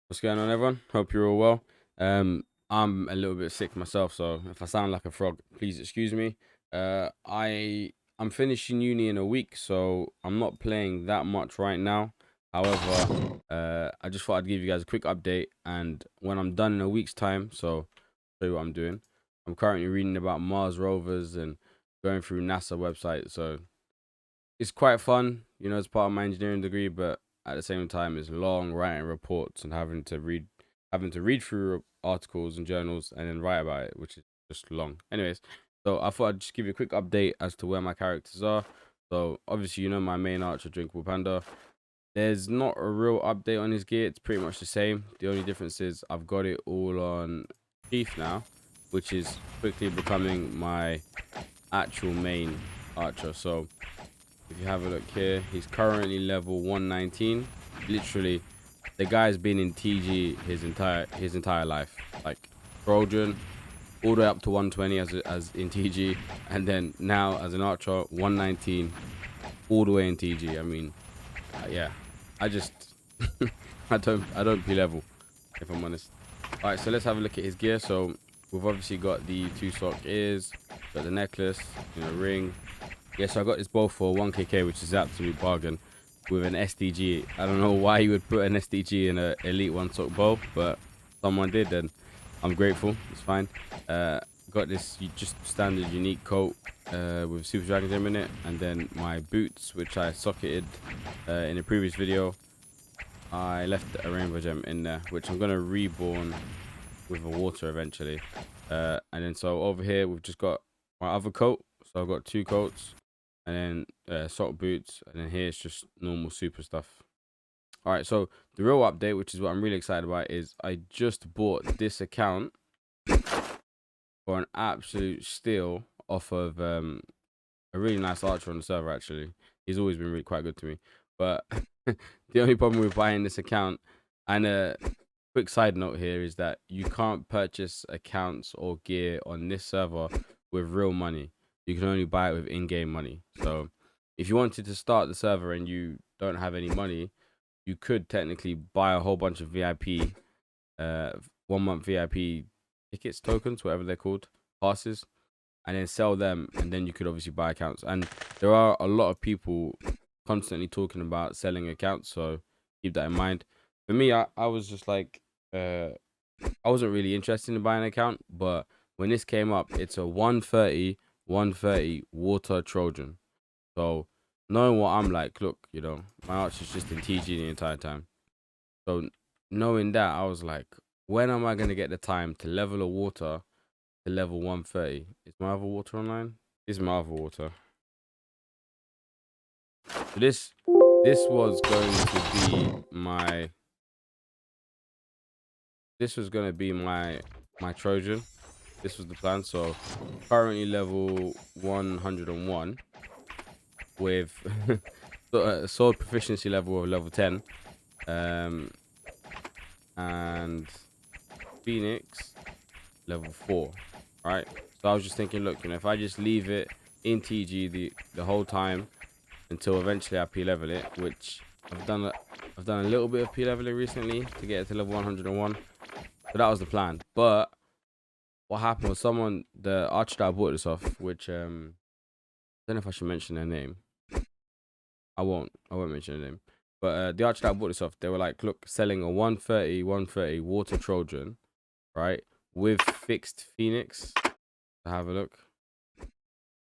What's going on, everyone? Hope you're all well. I'm a little bit sick myself, so if I sound like a frog, please excuse me. I'm finishing uni in a week, so I'm not playing that much right now. However, I just thought I'd give you guys a quick update, and when I'm done in a week's time, so show you what I'm doing. I'm currently reading about Mars rovers and going through NASA website, so it's quite fun, as part of my engineering degree, but at the same time, it's long writing reports and having to read through articles and journals and then write about it, which is just long. Anyways, so I thought I'd just give you a quick update as to where my characters are. So obviously, my main archer, DrinkablePanda. There's not a real update on his gear. It's pretty much the same. The only difference is I've got it all on Chief now, which is quickly becoming my actual main archer. So if you have a look here, he's currently level 119. Literally, the guy's been in TG his entire life. Like Trojan, all the way up to 120 as in TG, and then now as an archer, 119, all the way in TG. I mean, yeah, I just I don't P level, if I'm honest. All right, so let's have a look at his gear. So we've obviously got the 2 sock ears, got the necklace, ring. Yeah, so I got this bow for 1kk, which is an absolute bargain, with an SDG. I don't know why you would put an SDG in a Elite 1 sock bow, but someone did, and I'm grateful. It's fine. Got this just standard unique coat with Super Dragon Gem in it, and then my boots, which I socketed in a previous video. I left a rainbow gem in there, which I'm gonna reborn with a water eventually. And then so over here we've just got my other coat. So I've got 2 coats, and then sock boots, and then here's just normal super stuff. All right, so the real update, which is what I'm really excited about, is I just bought this account for an absolute steal off of a really nice archer on the server. Actually, he's always been really quite good to me, but the only problem with buying this account, and a quick side note here, is that you can't purchase accounts or gear on this server with real money. You can only buy it with in-game money. So if you wanted to start the server and you don't have any money, you could technically buy a whole bunch of VIP 1 month VIP tickets, tokens, whatever they're called, passes, and then sell them, and then you could obviously buy accounts. And there are a lot of people constantly talking about selling accounts, so keep that in mind. For me, I was just like, I wasn't really interested in buying an account, but when this came up, it's a 130 water Trojan. So knowing what I'm like, look, my archer's just in TG the entire time. So knowing that, I was like, when am I gonna get the time to level a water to level 130? Is my other water online? This is my other water. So this was going to be my my Trojan. This was the plan. So currently level 101 with sword proficiency level of level 10, and Phoenix level 4. Right. So I was just thinking, look, if I just leave it in TG the whole time until eventually I P level it, which I've done a little bit of P leveling recently to get it to level 101. So that was the plan. But what happened was the archer that I bought this off, which I don't know if I should mention their name. I won't mention their name. But the archer that I bought this off, they were like, look, selling a 130 water Trojan, right, with fixed Phoenix. So have a look.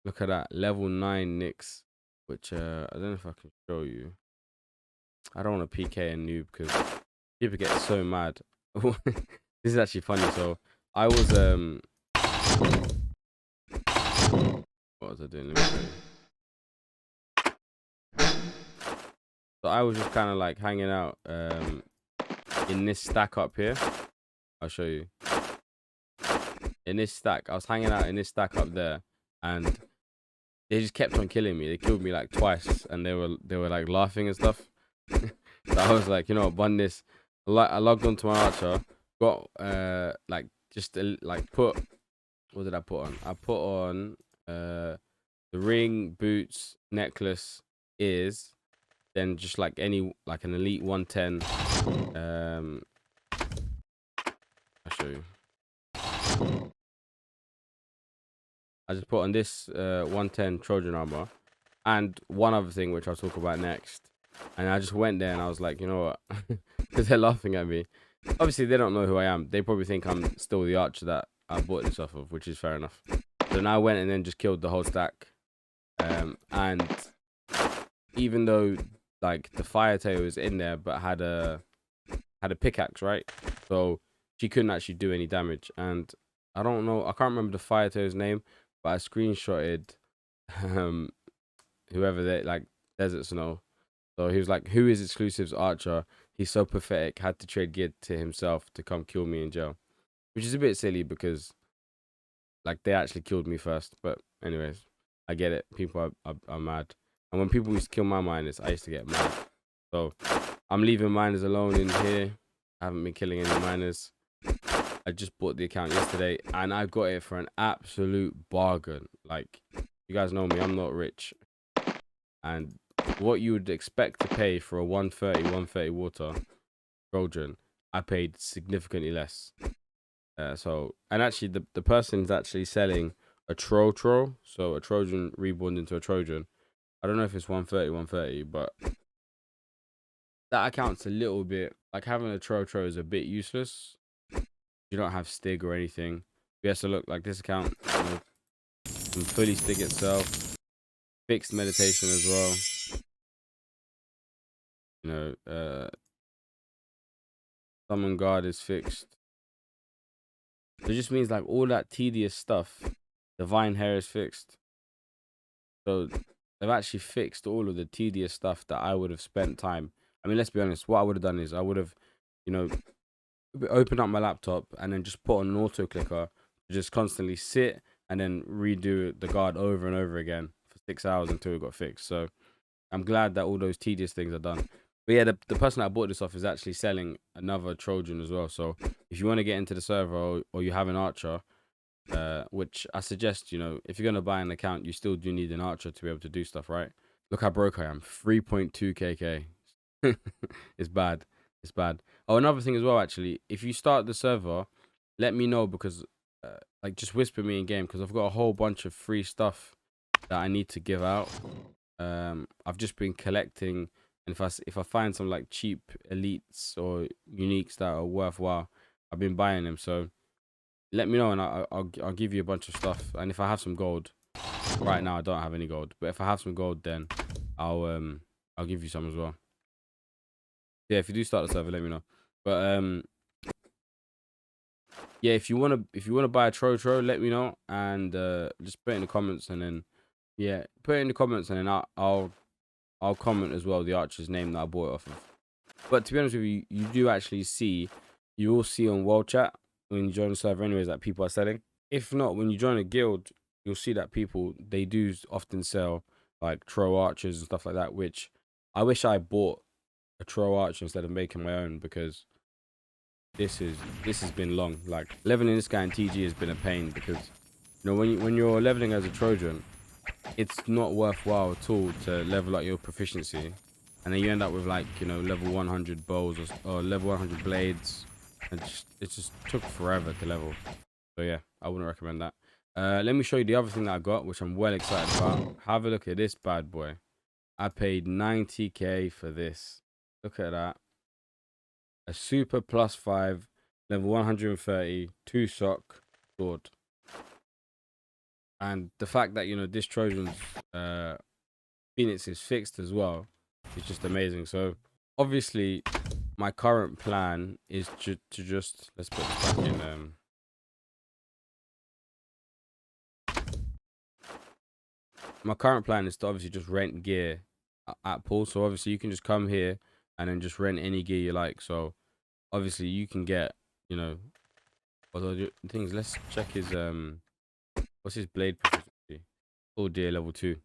Look at that, level 9 Nyx, which I don't know if I can show you. I don't want to PK a noob because people get so mad. This is actually funny. So I was what was I doing? Let me show you. So I was just kind of like hanging out in this stack up here. I'll show you. In this stack, I was hanging out in this stack up there, and they just kept on killing me. They killed me like twice, and they were like laughing and stuff. So I was like, bun this. I logged onto my archer, got like just like put, what did I put on? I put on the ring, boots, necklace, ears, then just like an elite 110 show you. I just put on this 110 Trojan armor and one other thing which I'll talk about next. And I just went there and I was like, you know what? Because they're laughing at me. Obviously, they don't know who I am. They probably think I'm still the archer that I bought this off of, which is fair enough. So now I went and then just killed the whole stack. And even though like the fire tail was in there, but had a pickaxe, right? So she couldn't actually do any damage. And I don't know, I can't remember the fire tail's name, but I screenshotted whoever they like Desert Snow. So he was like, who is Exclusive's archer? He's so pathetic, had to trade gear to himself to come kill me in jail. Which is a bit silly because like they actually killed me first. But anyways, I get it. People are mad. And when people used to kill my miners, I used to get mad. So I'm leaving miners alone in here. I haven't been killing any miners. I just bought the account yesterday and I got it for an absolute bargain. Like, you guys know me, I'm not rich. And what you would expect to pay for a 130 water Trojan, I paid significantly less. And actually the person's actually selling a Tro-Tro, so a Trojan reborn into a Trojan. I don't know if it's 130, but that account's a little bit like having a Tro-Tro is a bit useless. You don't have Stig or anything. Yeah, so look, like this account, you know, can fully Stig itself, fixed meditation as well. You know, summon guard is fixed. So it just means like all that tedious stuff, divine hair is fixed. So they've actually fixed all of the tedious stuff that I would have spent time. I mean, let's be honest, what I would have done is I would have, you know, opened up my laptop and then just put on an auto clicker to just constantly sit and then redo the guard over and over again for 6 hours until it got fixed. So I'm glad that all those tedious things are done. But yeah, the person I bought this off is actually selling another Trojan as well. So if you want to get into the server or you have an archer, which I suggest, you know, if you're going to buy an account, you still do need an archer to be able to do stuff, right? Look how broke I am. 3.2 KK. It's bad. It's bad. Oh, another thing as well, actually, if you start the server, let me know because, like, just whisper me in game because I've got a whole bunch of free stuff that I need to give out. I've just been collecting, and if I find some like cheap elites or uniques that are worthwhile, I've been buying them. So let me know, and I'll give you a bunch of stuff. And if I have some gold, right now I don't have any gold, but if I have some gold, then I'll give you some as well. Yeah, if you do start the server, let me know. But yeah, if you wanna buy a Tro-Tro, let me know and just put it in the comments, and then yeah, put it in the comments, and then I'll comment as well the archer's name that I bought it off of. But to be honest with you, you will see on world chat when you join the server anyways that people are selling. If not, when you join a guild, you'll see that people, they do often sell like Tro archers and stuff like that, which I wish I bought a Tro archer instead of making my own, because this has been long. Like leveling this guy in TG has been a pain because, you know, when you're leveling as a Trojan, it's not worthwhile at all to level up your proficiency, and then you end up with like, you know, level 100 bows or level 100 blades, and it just took forever to level. So yeah, I wouldn't recommend that. Let me show you the other thing that I got, which I'm well excited about. Have a look at this bad boy. I paid 90k for this. Look at that. A super +5 level 130 2-sock sword. And the fact that, you know, this Trojan's Phoenix is fixed as well is just amazing. So obviously my current plan is to just, let's put this back in my current plan is to obviously just rent gear at pool. So obviously you can just come here and then just rent any gear you like. So obviously you can get, you know, although the things, let's check his what's his blade proficiency? Oh dear, level 2.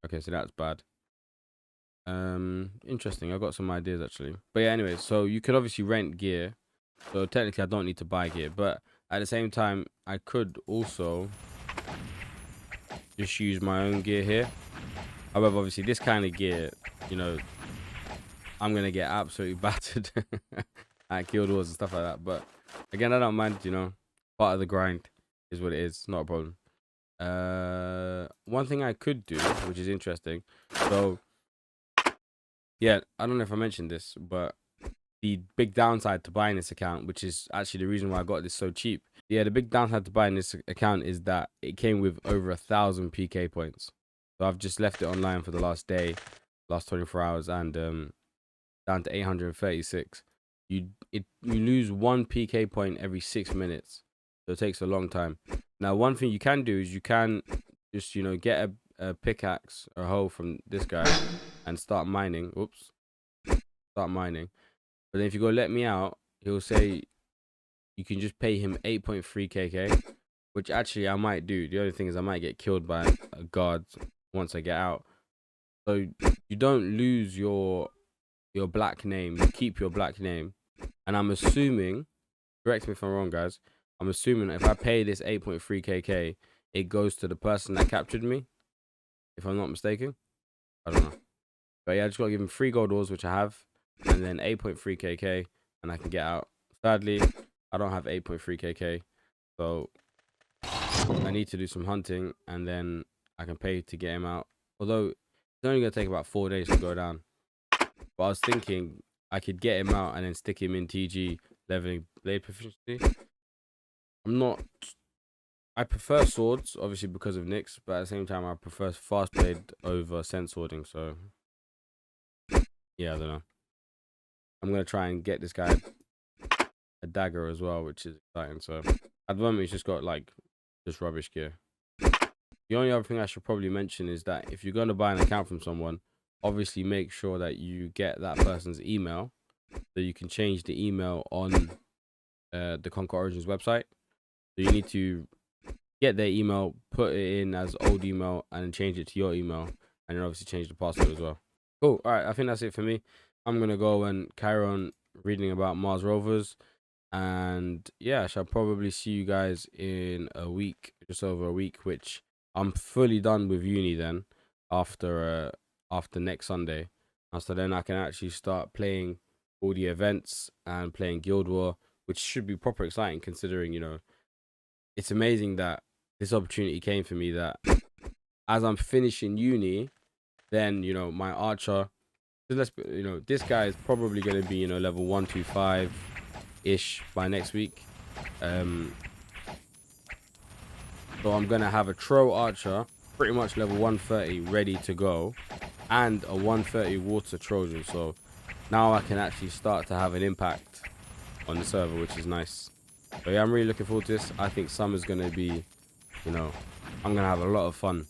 Okay, so that's bad. Interesting. I've got some ideas actually. But yeah, anyway, so you could obviously rent gear. So technically I don't need to buy gear, but at the same time I could also just use my own gear here. However, obviously this kind of gear, you know, I'm gonna get absolutely battered at guild wars and stuff like that. But Again, I don't mind, you know, part of the grind is what it is. Not a problem. One thing I could do, which is interesting. So, yeah, I don't know if I mentioned this, but the big downside to buying this account, which is actually the reason why I got this so cheap. Yeah, the big downside to buying this account is that it came with over 1,000 PK points. So I've just left it online for the last day, last 24 hours, and down to 836. You lose 1 PK point every 6 minutes, so it takes a long time. Now, one thing you can do is you can just, you know, get a pickaxe or a hoe from this guy and start mining. Oops, start mining. But then if you go let me out, he'll say you can just pay him 8.3 KK, which actually I might do. The only thing is I might get killed by a guard once I get out. So you don't lose your black name, you keep your black name. And I'm assuming, correct me if I'm wrong, guys, I'm assuming if I pay this 8.3 KK, it goes to the person that captured me, if I'm not mistaken. I don't know. But yeah, I just gotta give him 3 gold ores, which I have, and then 8.3 KK, and I can get out. Sadly, I don't have 8.3 KK, so I need to do some hunting, and then I can pay to get him out. Although, it's only gonna take about 4 days to go down. But I was thinking I could get him out and then stick him in TG leveling blade proficiency. I prefer swords, obviously because of Nyx, but at the same time I prefer fast blade over scent swording, so yeah, I don't know. I'm gonna try and get this guy a dagger as well, which is exciting. So at the moment he's just got like just rubbish gear. The only other thing I should probably mention is that if you're gonna buy an account from someone, obviously make sure that you get that person's email, so you can change the email on the Conquer Origins website. So you need to get their email, put it in as old email, and then change it to your email, and then obviously change the password as well. Cool. All right, I think that's it for me. I'm gonna go and carry on reading about Mars rovers, and yeah, I shall probably see you guys in a week, just over a week, which I'm fully done with uni then after next Sunday. And so then I can actually start playing all the events and playing Guild War, which should be proper exciting considering, you know, it's amazing that this opportunity came for me, that as I'm finishing uni, then, you know, my archer, you know, this guy is probably going to be, you know, level 125 ish by next week. So I'm going to have a Tro archer pretty much level 130 ready to go, and a 130 water Trojan. So now I can actually start to have an impact on the server, which is nice. But yeah, I'm really looking forward to this. I think summer's going to be, you know, I'm going to have a lot of fun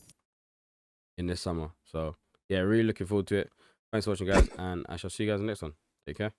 in this summer. So yeah, really looking forward to it. Thanks for watching, guys, and I shall see you guys in the next one. Take care.